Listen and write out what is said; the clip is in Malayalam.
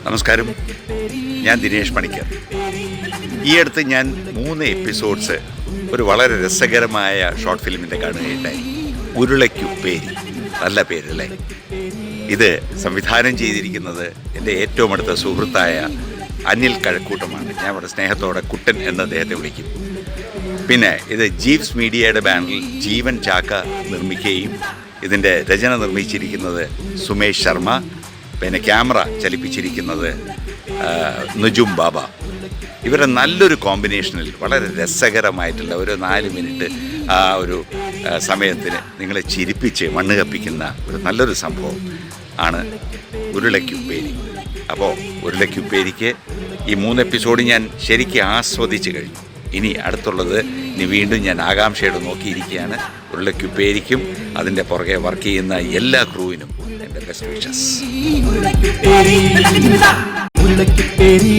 നമസ്കാരം, ഞാൻ ദിനേഷ് പണിക്കർ. ഈ അടുത്ത് ഞാൻ 3 എപ്പിസോഡ്സ് ഒരു വളരെ രസകരമായ ഷോർട്ട് ഫിലിമിൻ്റെ കാണുകയുണ്ടായി. ഉരുളയ്ക്കുപ്പേരി. നല്ല പേരല്ലേ? ഇത് സംവിധാനം ചെയ്തിരിക്കുന്നത് എൻ്റെ ഏറ്റവും അടുത്ത സുഹൃത്തായ അനിൽ കഴക്കൂട്ടമാണ്. ഞാൻ വളരെ സ്നേഹത്തോടെ കുട്ടൻ എന്ന് അദ്ദേഹത്തെ വിളിക്കും. പിന്നെ ഇത് ജീവ്സ് മീഡിയയുടെ ബാനറിൽ ജീവൻ ചാക്ക നിർമ്മിക്കുകയും ഇതിൻ്റെ രചന നിർമ്മിച്ചിരിക്കുന്നത് സുമേഷ് ശർമ്മ, പിന്നെ ക്യാമറ ചലിപ്പിച്ചിരിക്കുന്നത് നുജും ബാബ. ഇവരുടെ നല്ലൊരു കോമ്പിനേഷനിൽ വളരെ രസകരമായിട്ടുള്ള ഒരു 4 മിനിറ്റ് ആ ഒരു സമയത്തിന് നിങ്ങളെ ചിരിപ്പിച്ച് മണ്ണ് കപ്പിക്കുന്ന ഒരു നല്ലൊരു സംഭവം ആണ് ഉരുളയ്ക്കുപ്പേരി. അപ്പോൾ ഉരുളയ്ക്കുപ്പേരിക്ക് ഈ 3 എപ്പിസോഡ് ഞാൻ ശരിക്കും ആസ്വദിച്ച് കഴിഞ്ഞു. ഇനി അടുത്തുള്ളത് വീണ്ടും ഞാൻ ആകാംക്ഷയോടെ നോക്കിയിരിക്കുകയാണ്. ഉരുളയ്ക്കുപ്പേരിക്കും അതിൻ്റെ പുറകെ വർക്ക് ചെയ്യുന്ന എല്ലാ ക്രൂവിനും എൻ്റെ ബെസ്റ്റ് വിഷസ്. ഉരുളയ്ക്കുപ്പേരി